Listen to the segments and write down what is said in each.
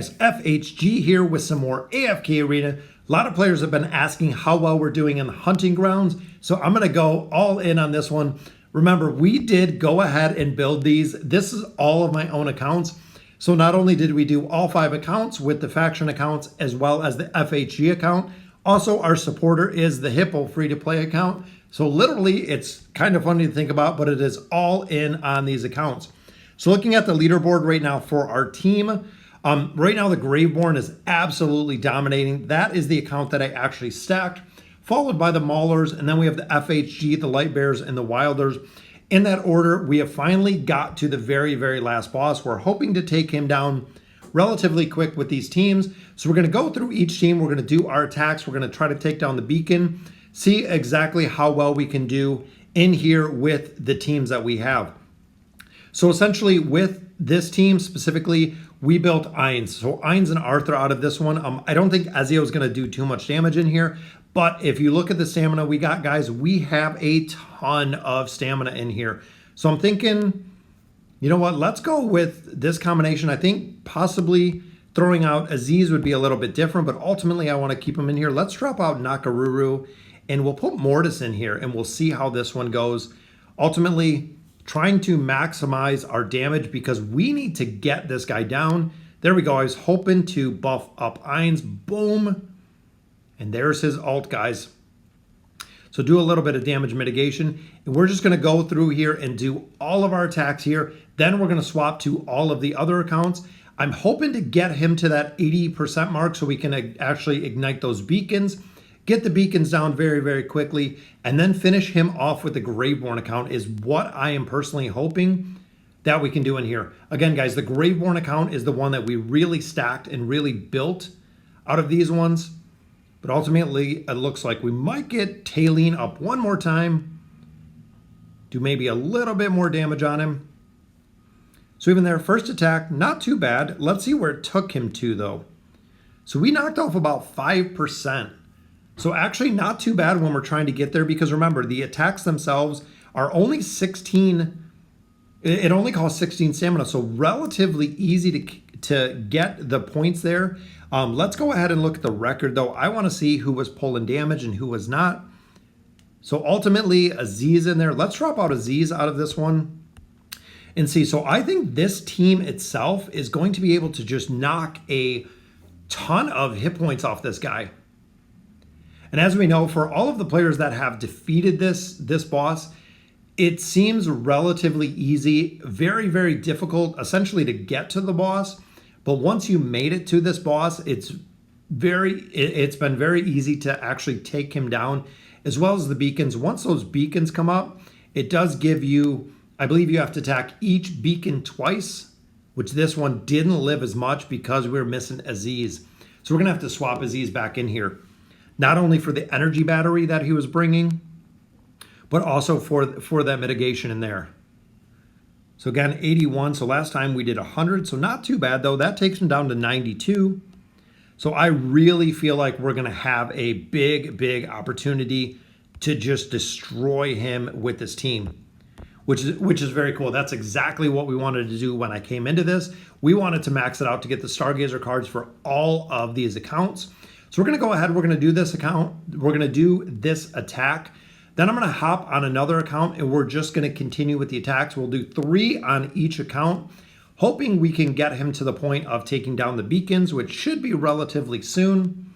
guys, FHG here with some more AFK Arena. A lot of players have been asking how well we're doing in the hunting grounds, so I'm going to go all in on this one. Remember, we did go ahead and build these. This is all of my own accounts. So not only did we do all 5 accounts with the faction accounts as well as the FHG account, also our supporter is the Hippo free-to-play account. So literally, it's kind of funny to think about, but it is all in on these accounts. So looking at the leaderboard right now for our team, right now the Graveborn is absolutely dominating. That is the account that I actually stacked, followed by the Maulers, and then we have the FHG, the Light Bears, and the Wilders. In that order, we have finally got to the very, very last boss. We're hoping to take him down relatively quick with these teams. So we're going to go through each team. We're going to do our attacks. We're going to try to take down the beacon, see exactly how well we can do in here with the teams that we have. So essentially with this team specifically, we built Ainz. So Ainz and Arthur out of this one. I don't think Ezio is going to do too much damage in here. But if you look at the stamina we got, guys, we have a ton of stamina in here. So I'm thinking, you know what? Let's go with this combination. I think possibly throwing out Aziz would be a little bit different, but ultimately I want to keep him in here. Let's drop out Nakaruru, and we'll put Mortis in here, and we'll see how this one goes. Ultimately, trying to maximize our damage because we need to get this guy down. There we go. I was hoping to buff up Ainz. Boom. And there's his ult, guys. So do a little bit of damage mitigation. And we're just going to go through here and do all of our attacks here. Then we're going to swap to all of the other accounts. I'm hoping to get him to that 80% mark so we can actually ignite those beacons. Get the beacons down very, very quickly, and then finish him off with the Graveborn account is what I am personally hoping that we can do in here. Again, guys, the Graveborn account is the one that we really stacked and really built out of these ones. But ultimately, it looks like we might get Taline up one more time. Do maybe a little bit more damage on him. So even there, first attack, not too bad. Let's see where it took him to, though. So we knocked off about 5%. So actually not too bad when we're trying to get there, because remember, the attacks themselves are only 16. It only costs 16 stamina, so relatively easy to get the points there. Let's go ahead and look at the record, though. I want to see who was pulling damage and who was not. So ultimately, Aziz in there. Let's drop out Aziz out of this one and see. So I think this team itself is going to be able to just knock a ton of hit points off this guy. And as we know, for all of the players that have defeated this boss, it seems relatively easy, very, very difficult, essentially, to get to the boss. But once you made it to this boss, it's been very easy to actually take him down, as well as the beacons. Once those beacons come up, it does give you, I believe you have to attack each beacon twice, which this one didn't live as much because we were missing Aziz. So we're going to have to swap Aziz back in here. Not only for the energy battery that he was bringing, but also for that mitigation in there. So again, 81. So last time we did 100. So not too bad, though. That takes him down to 92. So I really feel like we're going to have a big, big opportunity to just destroy him with this team, which is very cool. That's exactly what we wanted to do when I came into this. We wanted to max it out to get the Stargazer cards for all of these accounts. So we're going to go ahead, we're going to do this account, we're going to do this attack. Then I'm going to hop on another account and we're just going to continue with the attacks. We'll do 3 on each account, hoping we can get him to the point of taking down the beacons, which should be relatively soon.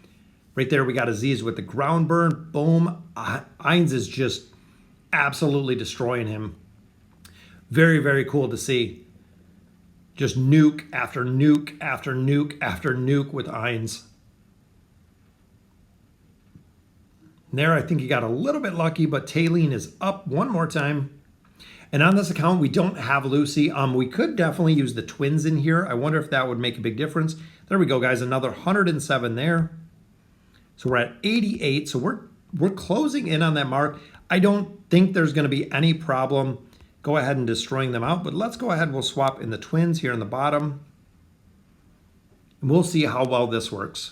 Right there, we got Aziz with the ground burn. Boom. Ainz is just absolutely destroying him. Very, very cool to see. Just nuke after nuke after nuke after nuke with Ainz. There, I think he got a little bit lucky, but Taline is up one more time. And on this account, we don't have Lucy. We could definitely use the twins in here. I wonder if that would make a big difference. There we go, guys. Another 107 there. So we're at 88. So we're closing in on that mark. I don't think there's going to be any problem go ahead and destroying them out. But let's go ahead. We'll swap in the twins here in the bottom. And we'll see how well this works.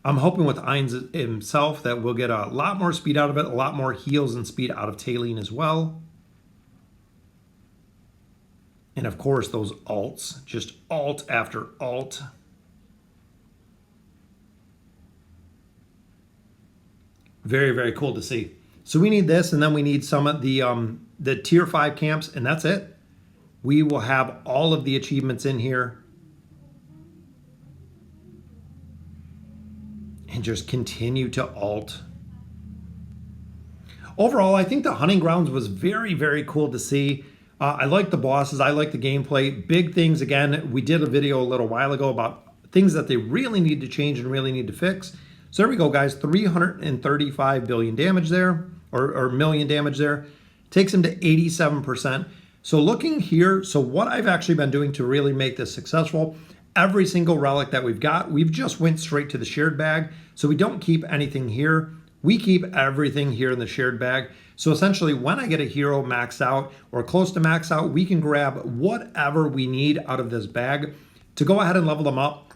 I'm hoping with Ainz himself that we'll get a lot more speed out of it, a lot more heals and speed out of Taline as well. And of course, those alts, just alt after alt. Very, very cool to see. So we need this, and then we need some of the tier 5 camps, and that's it. We will have all of the achievements in here. And just continue to alt. Overall, I think the hunting grounds was very, very cool to see. I like the bosses. I like the gameplay. Big things, again, we did a video a little while ago about things that they really need to change and really need to fix. So there we go, guys. 335 billion damage there, or million damage there. Takes him to 87%. So looking here, so what I've actually been doing to really make this successful, every single relic that we've got, we've just went straight to the shared bag. So we don't keep anything here. We keep everything here in the shared bag. So essentially, when I get a hero maxed out or close to max out, we can grab whatever we need out of this bag to go ahead and level them up.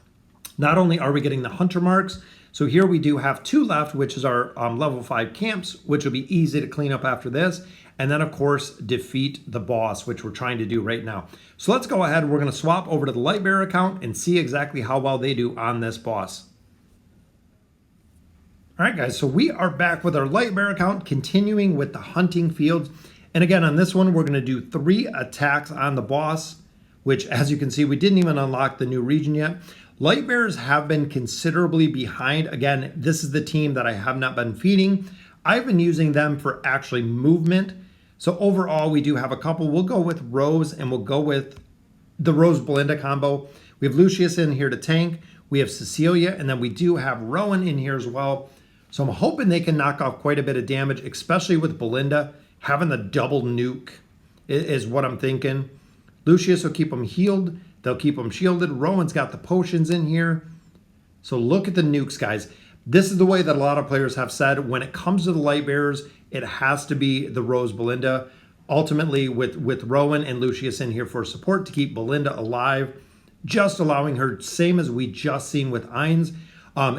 Not only are we getting the hunter marks, so here we do have 2 left, which is our level 5 camps, which will be easy to clean up after this. And then, of course, defeat the boss, which we're trying to do right now. So let's go ahead. We're going to swap over to the Lightbearer account and see exactly how well they do on this boss. All right, guys, so we are back with our Lightbearer account, continuing with the hunting fields. And again, on this one, we're going to do 3 attacks on the boss, which, as you can see, we didn't even unlock the new region yet. Lightbearers have been considerably behind. Again, this is the team that I have not been feeding. I've been using them for actually movement. So overall, we do have a couple. We'll go with Rose, and we'll go with the Rose Belinda combo. We have Lucius in here to tank. We have Cecilia, and then we do have Rowan in here as well. So I'm hoping they can knock off quite a bit of damage, especially with Belinda. Having the double nuke is what I'm thinking. Lucius will keep them healed. They'll keep them shielded. Rowan's got the potions in here. So look at the nukes, guys. This is the way that a lot of players have said when it comes to the Lightbearers, it has to be the Rose Belinda. Ultimately, with Rowan and Lucius in here for support to keep Belinda alive, just allowing her, same as we just seen with Ainz,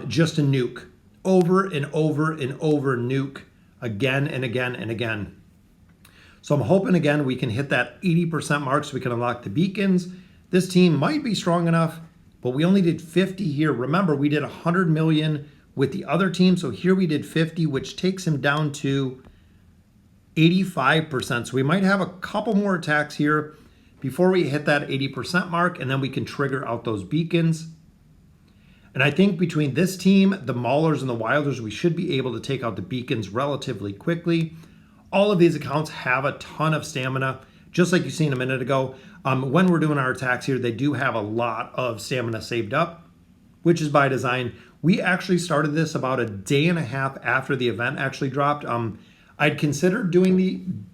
just a nuke. Over and over and over nuke again and again and again. So I'm hoping, again, we can hit that 80% mark so we can unlock the beacons. This team might be strong enough, but we only did 50 here. Remember, we did 100 million with the other team, so here we did 50, which takes him down to 85%. So we might have a couple more attacks here before we hit that 80% mark, and then we can trigger out those beacons. And I think between this team, the Maulers and the Wilders, we should be able to take out the beacons relatively quickly. All of these accounts have a ton of stamina, just like you seen a minute ago. When we're doing our attacks here, they do have a lot of stamina saved up, which is by design. We actually started this about a day and a half after the event actually dropped. I'd considered doing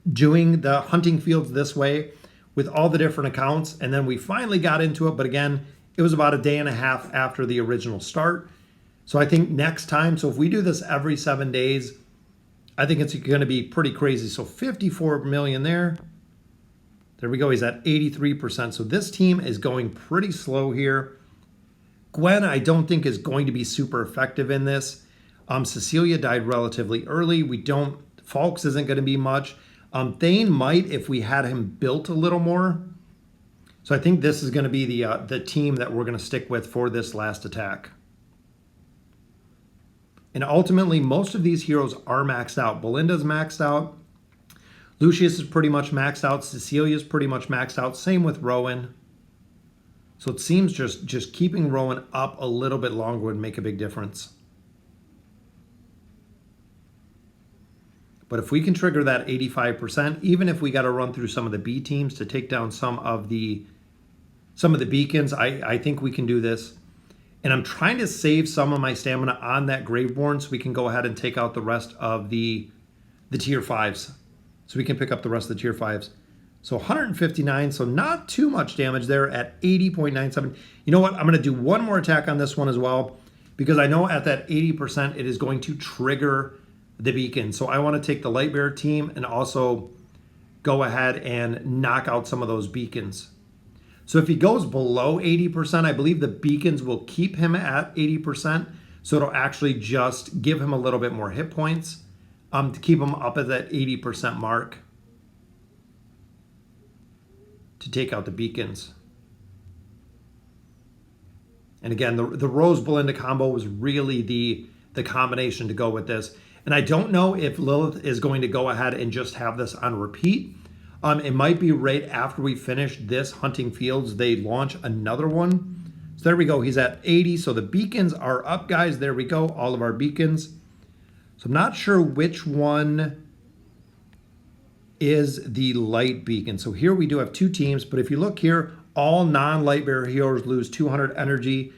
the hunting fields this way with all the different accounts, and then we finally got into it. But again, it was about a day and a half after the original start. So I think next time, so if we do this every 7 days, I think it's going to be pretty crazy. So 54 million there. There we go. He's at 83%. So this team is going pretty slow here. Gwen, I don't think is going to be super effective in this. Cecilia died relatively early. Falks isn't going to be much. Thane might if we had him built a little more. So I think this is going to be the team that we're going to stick with for this last attack. And ultimately, most of these heroes are maxed out. Belinda's maxed out. Lucius is pretty much maxed out. Cecilia's pretty much maxed out. Same with Rowan. So it seems just keeping Rowan up a little bit longer would make a big difference. But if we can trigger that 85%, even if we got to run through some of the B teams to take down some of the beacons, I think we can do this. And I'm trying to save some of my stamina on that Graveborn so we can go ahead and take out the rest of the tier 5s. So we can pick up the rest of the tier 5s. So 159, so not too much damage there at 80.97. You know what? I'm going to do one more attack on this one as well, because I know at that 80% it is going to trigger the beacon. So I want to take the Lightbearer team and also go ahead and knock out some of those beacons. So if he goes below 80%, I believe the beacons will keep him at 80%. So it'll actually just give him a little bit more hit points to keep him up at that 80% mark. to take out the beacons. And again, the Rose Belinda combo was really the combination to go with this. And I don't know if Lilith is going to go ahead and just have this on repeat. It might be right after we finish this Hunting Fields, they launch another one. So there we go. He's at 80. So the beacons are up, guys. There we go. All of our beacons. So I'm not sure which one is the light beacon. So here we do have two teams. But if you look here, all non-light bearer heroes lose 200 energy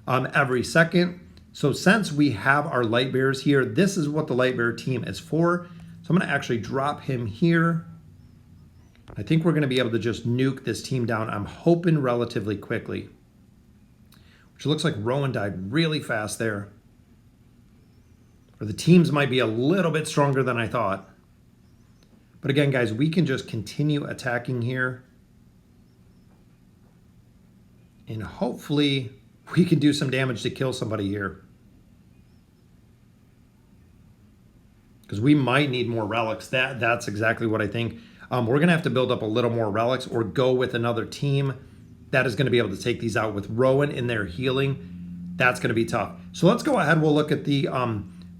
every second. So since we have our light bearers here, this is what the light bearer team is for. So I'm going to actually drop him here. I think we're going to be able to just nuke this team down. I'm hoping relatively quickly. Which looks like Rowan died really fast there. Or the teams might be a little bit stronger than I thought. But again, guys, we can just continue attacking here. And hopefully we can do some damage to kill somebody here. Because we might need more relics. That's exactly what I think. We're going to have to build up a little more relics or go with another team that is going to be able to take these out with Rowan in their healing. That's going to be tough. So let's go ahead. We'll look at the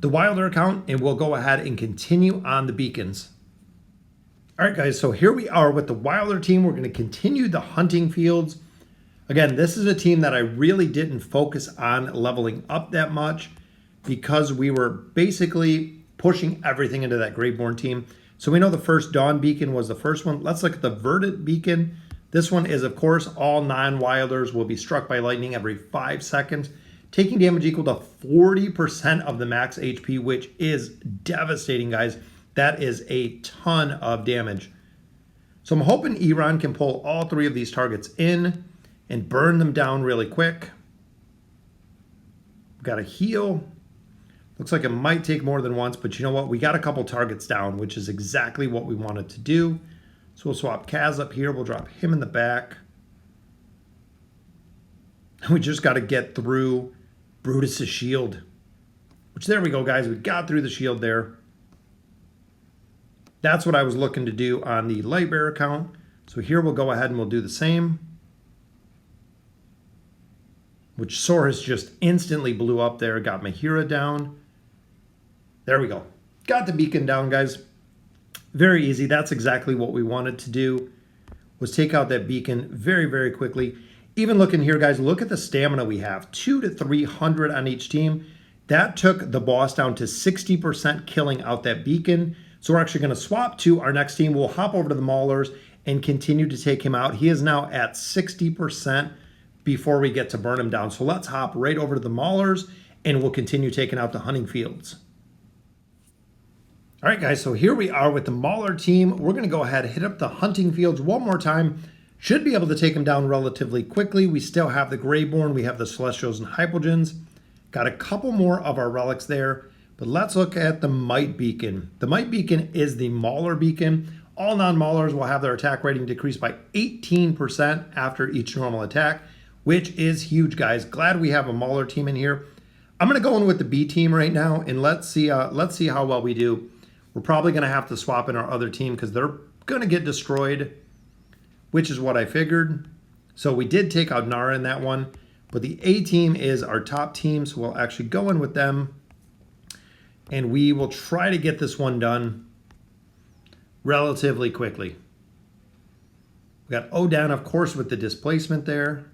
Wilder account and we'll go ahead and continue on the beacons. All right, guys. So here we are with the Wilder team. We're going to continue the Hunting Fields. Again, this is a team that I really didn't focus on leveling up that much because we were basically pushing everything into that Graveborn team. So we know the first Dawn Beacon was the first one. Let's look at the Verdant Beacon. This one is, of course, all non-wilders will be struck by lightning every 5 seconds, taking damage equal to 40% of the max HP, which is devastating, guys. That is a ton of damage. So I'm hoping Iran can pull all three of these targets in and burn them down really quick. We've got to heal. Looks like it might take more than once, but you know what? We got a couple targets down, which is exactly what we wanted to do. So we'll swap Kaz up here. We'll drop him in the back. And we just got to get through Brutus's shield. Which, there we go, guys. We got through the shield there. That's what I was looking to do on the light bearer account. So here we'll go ahead and we'll do the same. Which Saurus just instantly blew up there. Got Mahira down. There we go. Got the beacon down, guys. Very easy. That's exactly what we wanted to do, was take out that beacon very, very quickly. Even looking here, guys, look at the stamina we have. 200 to 300 on each team. That took the boss down to 60% killing out that beacon. So we're actually going to swap to our next team. We'll hop over to the Maulers and continue to take him out. He is now at 60% before we get to burn him down. So let's hop right over to the Maulers and we'll continue taking out the Hunting Fields. All right, guys, so here we are with the Mauler team. We're going to go ahead and hit up the Hunting Fields one more time. Should be able to take them down relatively quickly. We still have the Graveborn. We have the Celestials and Hypogens. Got a couple more of our relics there. But let's look at the Might Beacon. The Might Beacon is the Mauler Beacon. All non-Maulers will have their attack rating decreased by 18% after each normal attack, which is huge, guys. Glad we have a Mauler team in here. I'm going to go in with the B team right now, and let's see how well we do. We're probably going to have to swap in our other team because they're going to get destroyed, which is what I figured. So we did take out Nara in that one, but the A team is our top team, so we'll actually go in with them, and we will try to get this one done relatively quickly. We got Odan, of course, with the displacement there.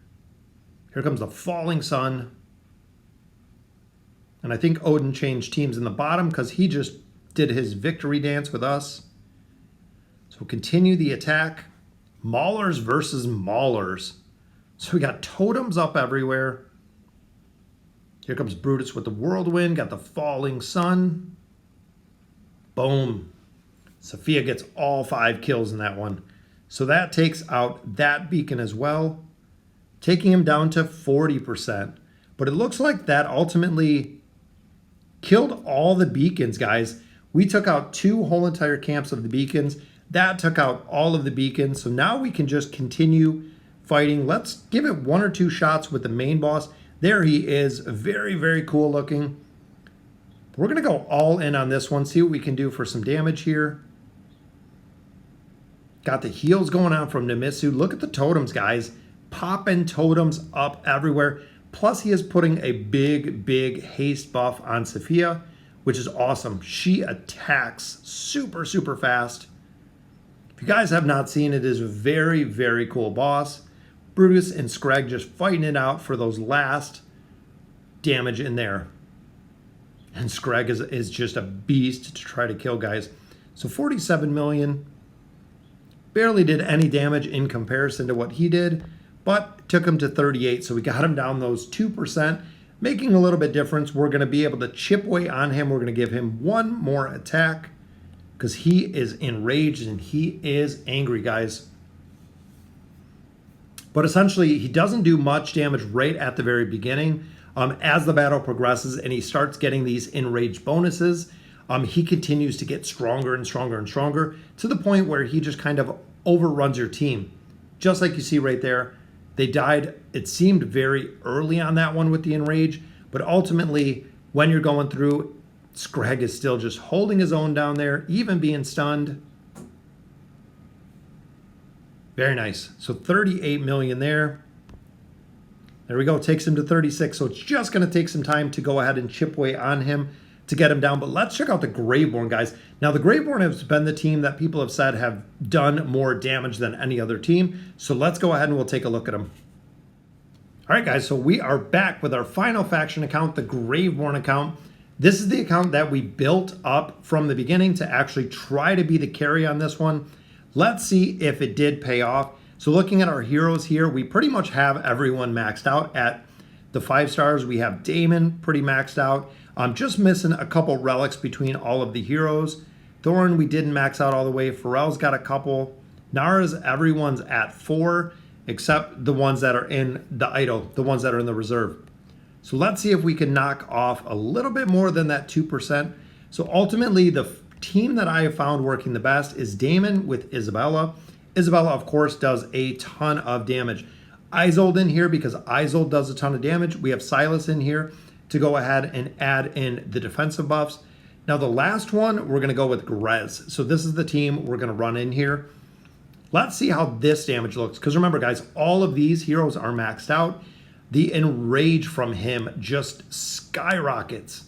Here comes the Falling Sun. And I think Odin changed teams in the bottom because he just did his victory dance with us. So we'll continue the attack. Maulers versus Maulers. So we got totems up everywhere. Here comes Brutus with the Whirlwind. Got the Falling Sun. Boom. Sophia gets all 5 kills in that one. So that takes out that beacon as well, taking him down to 40%. But it looks like that ultimately killed all the beacons, guys. We took out 2 whole entire camps of the beacons. That took out all of the beacons. So now we can just continue fighting. Let's give it 1 or 2 shots with the main boss. There he is. Very, very cool looking. We're going to go all in on this one. See what we can do for some damage here. Got the heals going on from Namisu. Look at the totems, guys. Popping totems up everywhere. Plus, he is putting a big haste buff on Sophia, which is awesome. She attacks super fast. If you guys have not seen it, is a very cool boss. Brutus and Scrag just fighting it out for those last damage in there. And Scrag is just a beast to try to kill, guys. So 47 million. Barely did any damage in comparison to what he did, but took him to 38. So we got him down those 2%, making a little bit difference. We're going to be able to chip away on him. We're going to give him one more attack because he is enraged and he is angry, guys. But essentially, he doesn't do much damage right at the very beginning. As the battle progresses and he starts getting these enraged bonuses, he continues to get stronger and stronger to the point where he just kind of overruns your team. Just like you see right there. They died, it seemed very early on that one with the enrage, but ultimately when you're going through, Scrag is still just holding his own down there, even being stunned. Very nice. So 38 million there. There we go, takes him to 36. So it's just gonna take some time to go ahead and chip away on him to get him down. But let's check out the Graveborn, guys. Now, the Graveborn has been the team that people have said have done more damage than any other team. So let's go ahead and we'll take a look at them. All right, guys, so we are back with our final faction account, the Graveborn account. This is the account that we built up from the beginning to actually try to be the carry on this one. Let's see if it did pay off. So looking at our heroes here, we pretty much have everyone maxed out at the 5 stars. We have Damon pretty maxed out. I'm just missing a couple relics between all of the heroes. Thorin, we didn't max out all the way. Pharrell's got a couple. Nara's, everyone's at 4, except the ones that are in the idle, the ones that are in the reserve. So let's see if we can knock off a little bit more than that 2%. So ultimately, the team that I have found working the best is Damon with Isabella. Isabella, of course, does a ton of damage. Isolde in here because Isolde does a ton of damage. We have Silas in here to go ahead and add in the defensive buffs. Now the last one, we're gonna go with Grez. So this is the team we're gonna run in here. Let's see how this damage looks. Because remember guys, all of these heroes are maxed out. The enrage from him just skyrockets.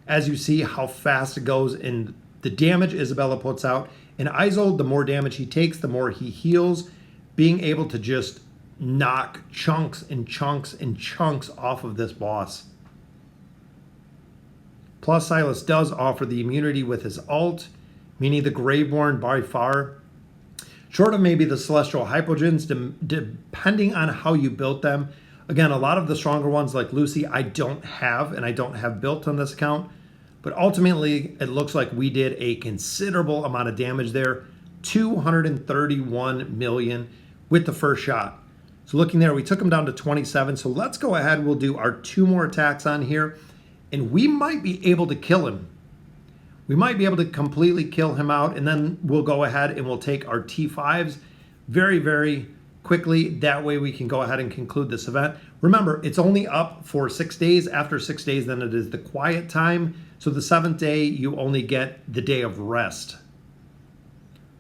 As you see how fast it goes and the damage Isabella puts out. And Isolde, the more damage he takes, the more he heals, being able to just knock chunks and chunks and chunks off of this boss. Plus, Silas does offer the immunity with his ult, meaning the Graveborn by far, short of maybe the Celestial Hypogens, depending on how you built them. Again, a lot of the stronger ones like Lucy, I don't have, and I don't have built on this account. But ultimately, it looks like we did a considerable amount of damage there, 231 million with the first shot. So looking there, we took him down to 27. So let's go ahead, we'll do our 2 more attacks on here. And we might be able to kill him. We might be able to completely kill him out, and then we'll go ahead and we'll take our T5s very quickly. That way we can go ahead and conclude this event. Remember, it's only up for 6 days. After 6 days, then it is the quiet time. So the 7th day, you only get the day of rest.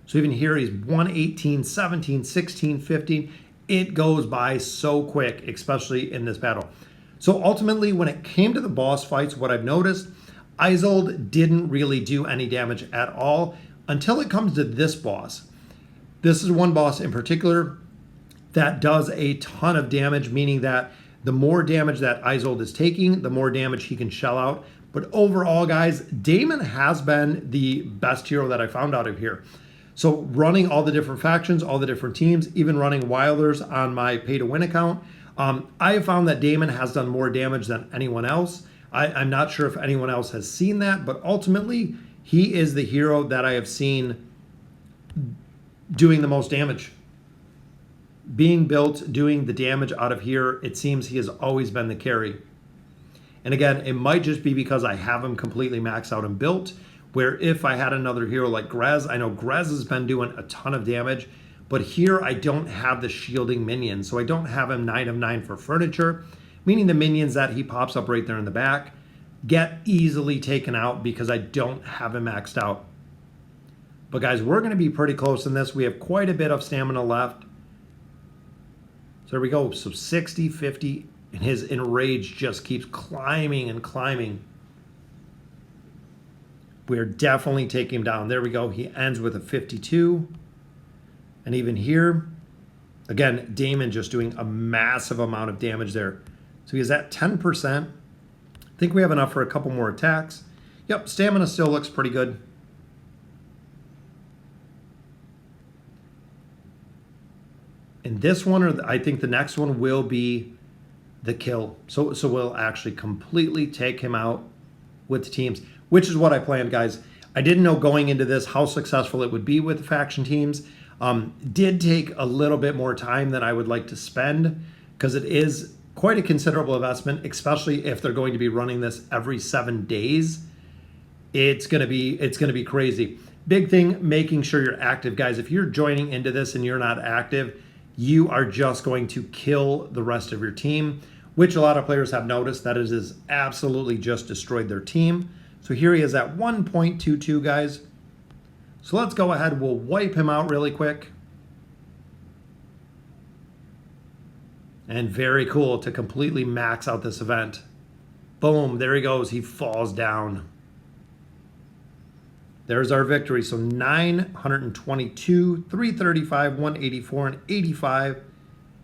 So even here, he's 118, 17, 16, 15. It goes by so quick, especially in this battle. So ultimately, when it came to the boss fights, what I've noticed, Isolde didn't really do any damage at all until it comes to this boss. This is one boss in particular that does a ton of damage, meaning that the more damage that Isolde is taking, the more damage he can shell out. But overall, guys, Damon has been the best hero that I found out of here. So running all the different factions, all the different teams, even running Wilders on my pay-to-win account, I have found that Damon has done more damage than anyone else. I'm not sure if anyone else has seen that, but ultimately, he is the hero that I have seen doing the most damage. Being built, doing the damage out of here, it seems he has always been the carry. And again, it might just be because I have him completely maxed out and built, where if I had another hero like Grez, I know Grez has been doing a ton of damage, but here I don't have the shielding minions, so I don't have him 9 of 9 for furniture, meaning the minions that he pops up right there in the back get easily taken out because I don't have him maxed out. But guys, we're going to be pretty close in this. We have quite a bit of stamina left. So there we go. So 60, 50, and his enrage just keeps climbing and climbing. We're definitely taking him down. There we go. He ends with a 52. And even here, again, Damon just doing a massive amount of damage there. So he's at 10%. I think we have enough for a couple more attacks. Yep, stamina still looks pretty good. And this one, or I think the next one, will be the kill. So we'll actually completely take him out with the teams, which is what I planned, guys. I didn't know going into this how successful it would be with the faction teams. Did take a little bit more time than I would like to spend, because it is quite a considerable investment, especially if they're going to be running this every 7 days. It's gonna be crazy. Big thing, making sure you're active, guys. If you're joining into this and you're not active, you are just going to kill the rest of your team, which a lot of players have noticed that it has absolutely just destroyed their team. So here he is at 1.22, guys. So let's go ahead. We'll wipe him out really quick. And very cool to completely max out this event. Boom, there he goes. He falls down. There's our victory. So 922, 335, 184, and 85.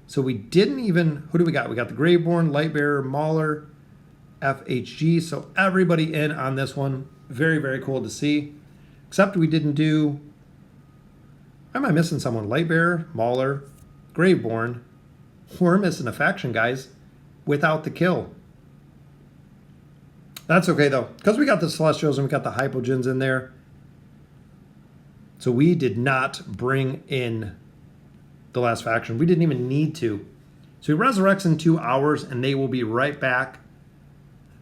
So we didn't even, who do we got? We got the Graveborn, Lightbearer, Mauler, FHG. So everybody in on this one. Very, very cool to see. Except we didn't do, am I missing someone? Lightbearer, Mauler, Graveborn. We're missing a faction, guys, without the kill. That's okay, though, because we got the Celestials and we got the Hypogens in there. So we did not bring in the last faction. We didn't even need to. So he resurrects in 2 hours, and they will be right back.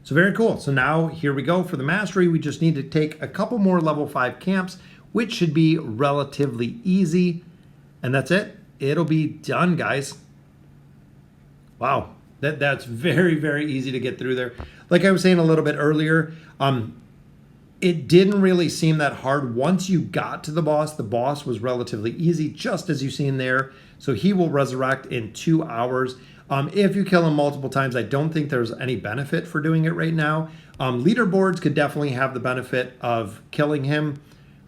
So very cool. So now here we go for the mastery. We just need to take a couple more level 5 camps, which should be relatively easy. And that's it. It'll be done, guys. Wow. That's very, very easy to get through there. Like I was saying a little bit earlier, it didn't really seem that hard. Once you got to the boss was relatively easy, just as you've seen there. So he will resurrect in 2 hours. If you kill him multiple times, I don't think there's any benefit for doing it right now. Leaderboards could definitely have the benefit of killing him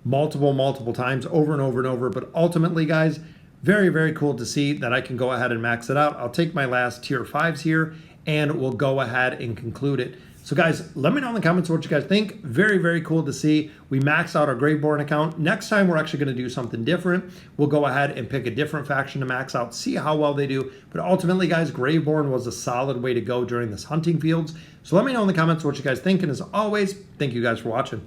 multiple times over and over and over. But ultimately, guys, very, very cool to see that I can go ahead and max it out. I'll take my last tier 5s here, and we'll go ahead and conclude it. So guys, let me know in the comments what you guys think. Very, very cool to see. We maxed out our Graveborn account. Next time, we're actually going to do something different. We'll go ahead and pick a different faction to max out, see how well they do. But ultimately, guys, Graveborn was a solid way to go during this hunting fields. So let me know in the comments what you guys think. And as always, thank you guys for watching.